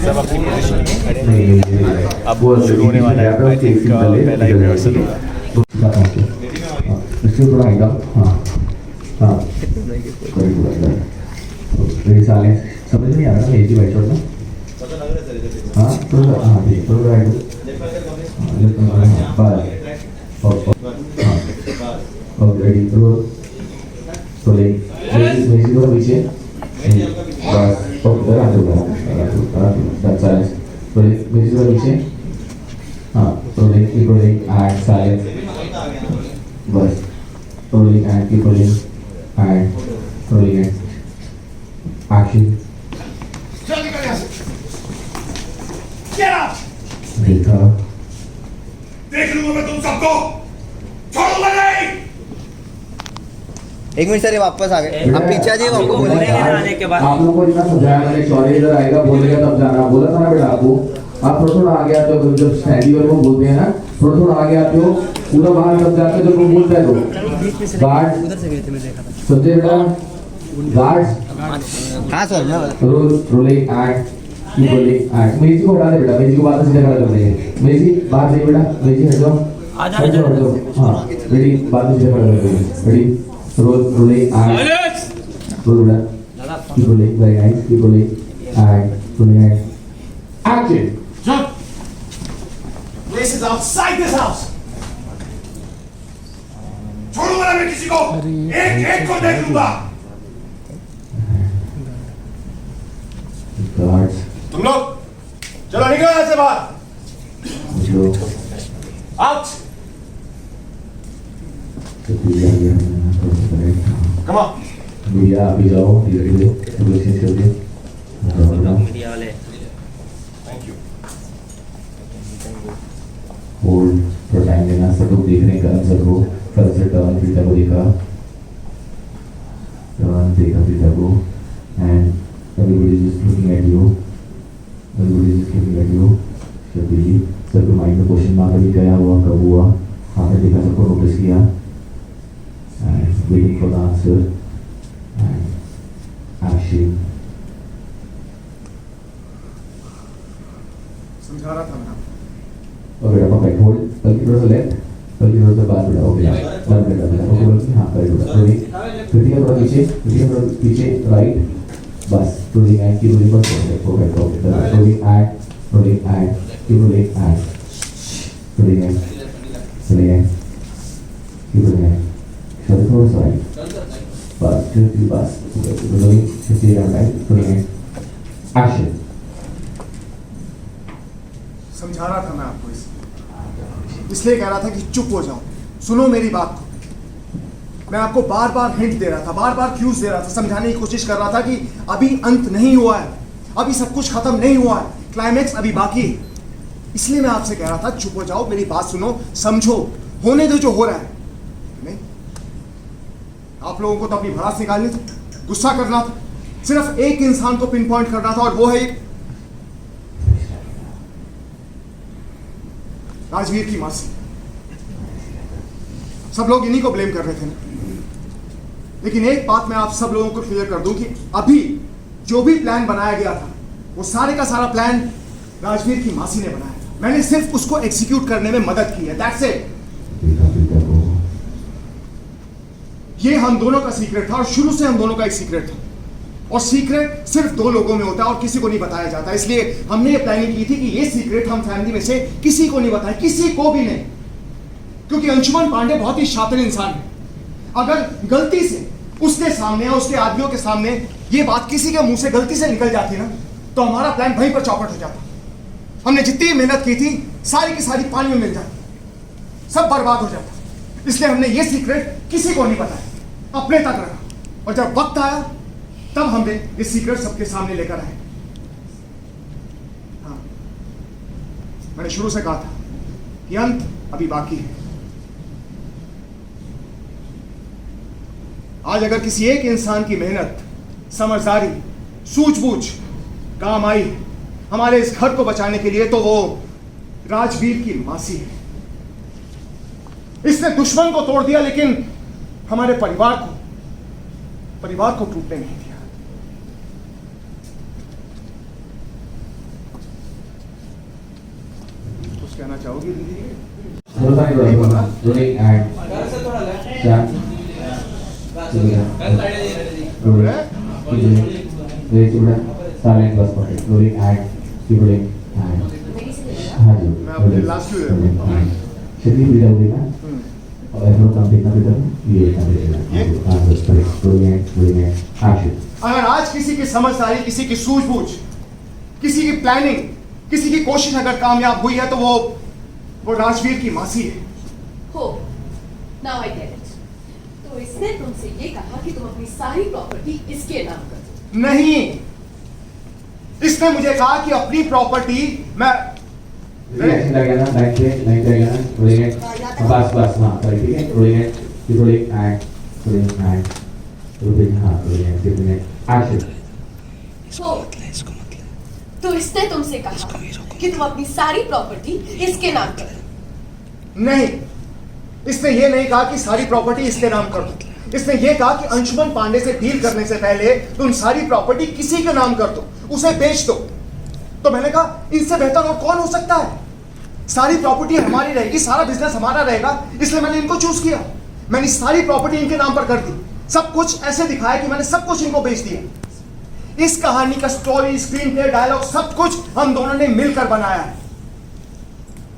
सब अपनी पोजीशन में खड़े हैं। अब वो शुरू होने वाला है। आई थिंक पहला ही रिहर्सल होगा। थोड़ा हाइट अप। हाँ मेरी साले समझ नहीं आ रहा मेरी वाइट शॉट में। हाँ थोड़ा हाँ ठीक थोड़ा राइट बस रेडी रोल तो ले मेरी थोड़ा पीछे बस ओके रहा दैट्स साइलेंस तो ले मेरी थोड़ा पीछे हाँ तो ले कीप रोलिंग एंड साइलेंस बस rolling and keep rolling and rolling and action. Get out! देखा देख लूंगा मैं तुम सबको, छोड़ूंगा नहीं। एक मिनट सर ये वापस आ गए अब पीछे आ जाइए आपको बोलेंगे ना आने के बाद आप लोगों को इतना समझाया मैंने चौधरी इधर आएगा बोलेगा तब जाना बोला था ना बेटा आपको आप थोड़ा आगे आते हो जब स्टैंडी वाले को बोलते हैं ना थोड़ा आगे आते हो पूरा बाहर निकल जाते हो जब वो बोलता है तो गार्ड उधर से गए थे मैंने देखा था समझे बेटा गार्ड हाँ sir rolling and keep rolling and मेरी को हटा दे बेटा मेरी को बात सीधा खड़ा कर देंगे मेरी बात नहीं बेटा मेरी हट जाओ हट जाओ हाँ मेरी बात सीधा खड़ा कर देंगे ready rolling and roll beटा keep rolling very nice keep rolling and rolling and action. Jump! This is outside this house. छोड़ूंगा मैं किसी को, एक को देख लूंगा। Guards. तुम लोग चलो निकलो यहाँ से बाहर। जो Out! Come on. मीडिया अभी जाओ धीरे धीरे नेगोशिएशन चलते मीडिया वाले Thank you. होल्ड थोड़ा टाइम लेना सब लोग देख रहे हैं करण सर को करण सर टर्न प्रीता को देखा प्रीता को and everybody is just looking at you शबीली सर के माइंड में क्वेश्चन मार्क अभी क्या हुआ कब हुआ आपने देखा सबको नोटिस किया and waiting for the answer and action. समझा रहा था मैं। Okay, perfect. Hold. बल्कि थोड़ा सा left, बल्कि थोड़ा सा बाहर बढ़ा. Okay. बाहर बढ़ा. Okay, बल्कि हाँ कर दो. Ready? कृतिका थोड़ा पीछे, right. बस. Rolling and keep rolling. Perfect. Rolling and keep rolling and rolling and keep rolling and. थोड़ा सा बस फिर बस rolling 50 right rolling action. समझा रहा था मैं आपको इसलिए कह रहा था कि चुप हो जाओ, सुनो मेरी बात को। मैं आपको बार बार हिंट दे रहा था, बार बार क्यूज दे रहा था, समझाने की कोशिश कर रहा था कि अभी अंत नहीं हुआ है, अभी सब कुछ खत्म नहीं हुआ है, क्लाइमैक्स अभी बाकी है। इसलिए मैं आपसे कह रहा था चुप हो जाओ, मेरी बात सुनो, समझो, होने दो जो हो रहा है। नहीं, आप लोगों को तो अपनी भड़ास निकालनी थी, गुस्सा करना था, सिर्फ एक इंसान को पिन पॉइंट करना था और वो है राजवीर की मासी। सब लोग इन्हीं को ब्लेम कर रहे थे ना, लेकिन एक बात मैं आप सब लोगों को क्लियर कर दूं कि अभी जो भी प्लान बनाया गया था वो सारे का सारा प्लान राजवीर की मासी ने बनाया था। मैंने सिर्फ उसको एग्जीक्यूट करने में मदद की है, दैट्स इट। ये हम दोनों का सीक्रेट था और शुरू से हम दोनों का एक सीक्रेट था, और सीक्रेट सिर्फ दो लोगों में होता है और किसी को नहीं बताया जाता। इसलिए हमने ये प्लानिंग की थी कि ये सीक्रेट हम फैमिली में से किसी को नहीं बताएं, किसी को भी नहीं, क्योंकि अंशुमन पांडे बहुत ही शातिर इंसान है। अगर गलती से उसके सामने या उसके आदमियों के सामने ये बात किसी के मुंह से गलती से निकल जाती ना, तो हमारा प्लान वहीं पर चौपट हो जाता। हमने जितनी मेहनत की थी सारी की सारी पानी में मिल जाती, सब बर्बाद हो जाता। इसलिए हमने ये सीक्रेट किसी को नहीं बताया, अपने तक रखा, और जब वक्त आया तब हमने ये सीक्रेट सबके सामने लेकर आए। हाँ, मैंने शुरू से कहा था कि अंत अभी बाकी है। आज अगर किसी एक इंसान की मेहनत, समझदारी, सूझबूझ काम आई हमारे इस घर को बचाने के लिए, तो वो राजवीर की मासी है। इसने दुश्मन को तोड़ दिया, लेकिन हमारे परिवार को टूटने नहीं दिया। कहना चाहोगी दीदी? Rotating rolling and jump. Rolling. Very good. Silent bus pocket. Rolling and keep rolling and. हाँ जी. मैं अपने last few शरीर भी डाल देना. और ऐसा काम देखना भी डाल. ये काम देखना. हाँ बस करेक्ट. Rolling and action. अगर आज किसी की समझदारी, किसी की सूझबूझ, किसी की प्लानिंग, किसी की कोशिश अगर कामयाब हुई है तो वो राजवीर की मासी है। हो, now I get it. तो इसने तुमसे ये कहा कि तुम अपनी सारी प्रॉपर्टी इसके नाम कर दो। नहीं, इसने मुझे कहा कि अपनी प्रॉपर्टी मैं रिएक्शन लगेगा ना, लाइन पे लगेगा ना, रोलिंग एंड बस हाँ ठीक है, रोलिंग एंड रोलिंग एंड हाँ रोलिंग एंड एक्शन। हो, तो इसने तुमसे कहा कि तुम अपनी सारी प्रॉपर्टी इसके नाम कर दो। नहीं, इसने ये नहीं कहा कि सारी प्रॉपर्टी इसके नाम कर दो। इसने ये कहा कि अंशुमन पांडे से डील करने से पहले तुम सारी प्रॉपर्टी किसी के नाम कर दो, उसे बेच दो। तो मैंने कहा इनसे बेहतर और कौन हो सकता है? सारी प्रॉपर्टी हमारी रहेगी, सारा बिजनेस हमारा रहेगा, इसलिए मैंने इनको चूज किया। मैंने सारी प्रॉपर्टी इनके नाम पर कर दी, सब कुछ ऐसे दिखाया कि मैंने सब कुछ इनको बेच दिया। इस कहानी का स्टोरी, स्क्रीन प्ले, डायलॉग सब कुछ हम दोनों ने मिलकर बनाया है।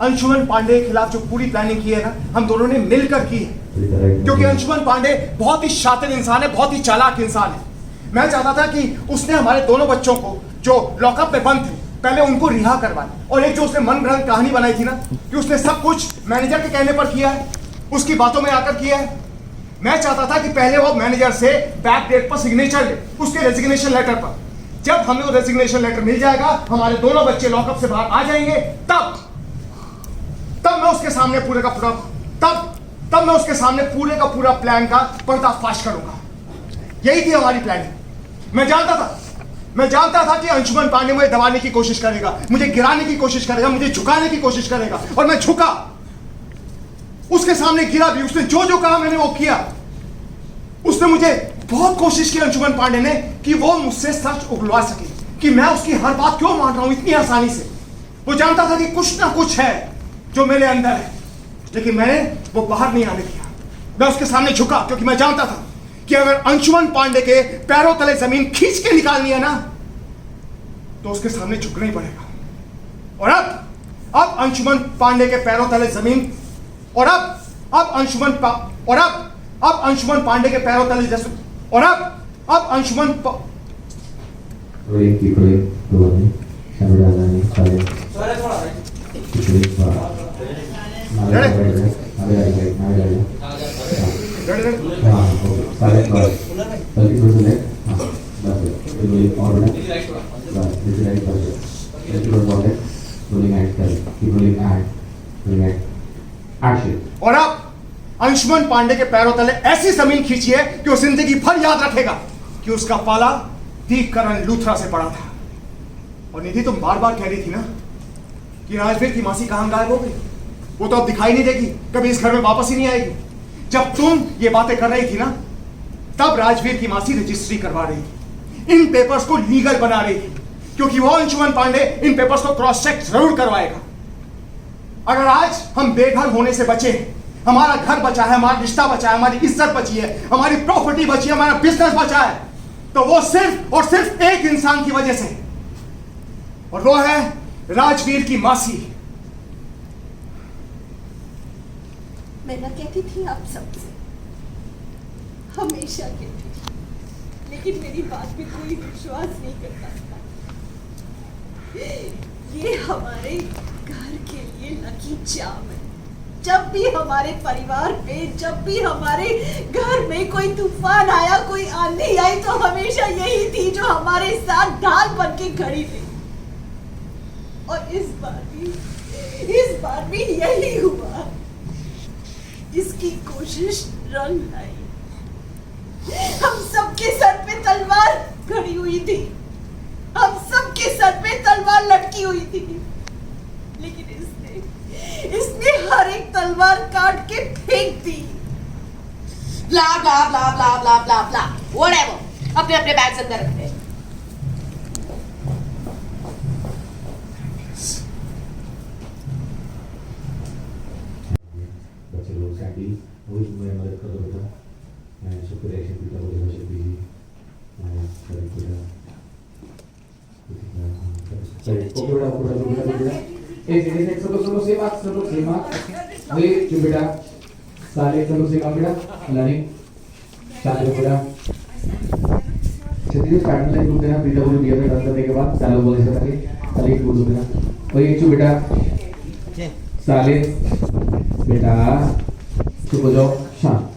अंशुमन पांडे के खिलाफ जो पूरी प्लानिंग की है ना, हम दोनों ने मिलकर की है। क्योंकि अंशुमन पांडे बहुत ही शातिर इंसान है, बहुत ही चालाक इंसान है। मैं चाहता था कि उसने हमारे दोनों बच्चों को जो लॉकअप में बंद थे पहले उनको रिहा करवाए। और एक जो उसने मनगढ़ंत कहानी बनाई थी ना कि उसने सब कुछ मैनेजर के कहने पर किया है, उसकी बातों में आकर किया है। मैं चाहता था कि पहले वो मैनेजर से बैक डेट पर सिग्नेचर ले, उसके रेजिग्नेशन लेटर पर। जब हमें वो रेजिग्नेशन लेटर मिल जाएगा, हमारे दोनों बच्चे लॉकअप से बाहर आ जाएंगे, तब मैं उसके सामने पूरे का पूरा प्लान का पर्दाफाश करूंगा। यही थी हमारी प्लानिंग। मैं जानता था कि अंशुमन पांडे मुझे दबाने की कोशिश करेगा, मुझे गिराने की कोशिश करेगा, मुझे झुकाने की कोशिश करेगा, और मैं झुका, उसके सामने गिरा भी। उसने जो कहा मैंने वो किया। उसने मुझे बहुत कोशिश की अंशुमन पांडे ने कि वो मुझसे सच उगलवा सके कि मैं उसकी हर बात क्यों मान रहा हूं इतनी आसानी से। वो जानता था कि कुछ ना कुछ है जो मेरे अंदर है, लेकिन मैंने वो बाहर नहीं आने दिया। मैं उसके सामने झुका क्योंकि मैं जानता था कि अगर अंशुमन पांडे के पैरों तले जमीन खींच के निकालनी है ना, तो उसके सामने झुकना ही पड़ेगा। और अब अंशुमन पांडे के पैरों तले जमीन, और अब अंशुमन पांडे के पैरों तले जैसे, और अब अंशुमन और अब अंशुमन पांडे के पैरों तले ऐसी जमीन खींची है कि वो जिंदगी भर याद रखेगा कि उसका पाला दीपकरण लूथरा से पड़ा था। और निधि, तुम बार बार कह रही थी ना कि राजवीर की मासी कहां गायब हो गई, वो तो अब दिखाई नहीं देगी, कभी इस घर में वापस ही नहीं आएगी। जब तुम ये बातें कर रही थी ना, तब राजवीर की मासी रजिस्ट्री करवा रही थी, इन पेपर्स को लीगल बना रही थी, क्योंकि वो अंशुमन पांडे इन पेपर्स को क्रॉस चेक जरूर करवाएगा। अगर आज हम बेघर होने से बचे हैं, हमारा घर बचा है, हमारा रिश्ता बचा है, हमारी इज्जत बची है, हमारी प्रॉपर्टी बची है, हमारा बिजनेस बचा है, तो वो सिर्फ और सिर्फ एक इंसान की वजह से, और वो है राजवीर की मासी। मैं ना कहती थी आप सबसे, हमेशा कहती थी, लेकिन मेरी बात पे कोई विश्वास नहीं करता था। ये हमारे घर के लिए लकी चार्म है। जब भी हमारे परिवार पे, जब भी हमारे घर में कोई तूफान आया, कोई आंधी आई, तो हमेशा यही थी जो हमारे साथ ढाल बन के खड़ी थी। और इस बार भी यही हुआ। इसकी कोशिश रंग लाई। हम सबके सर पे तलवार खड़ी हुई थी, हम सबके सर पे तलवार लटकी हुई थी, लेकिन इसने हर एक तलवार काट के फेंक दी। ब्ला ब्ला ब्ला ब्ला ब्ला ब्ला ब्ला व्हाटएवर, अपने अपने बैग्स अंदर रखते हैं। करो बेटा शुक्र है बेटा बोले बच्चे भी सॉरी बेटा एक सब सेम अरे क्यों बेटा साले सब सेम बेटा लर्निंग स्टार्ट करो बेटा चलिए स्टार्ट में ग्रुप देना पीडब्ल्यू दिया था करने के बाद चालू बोले से पहले साले ग्रुप देना और ये क्यों बेटा साले बेटा चुप हो जाओ शांत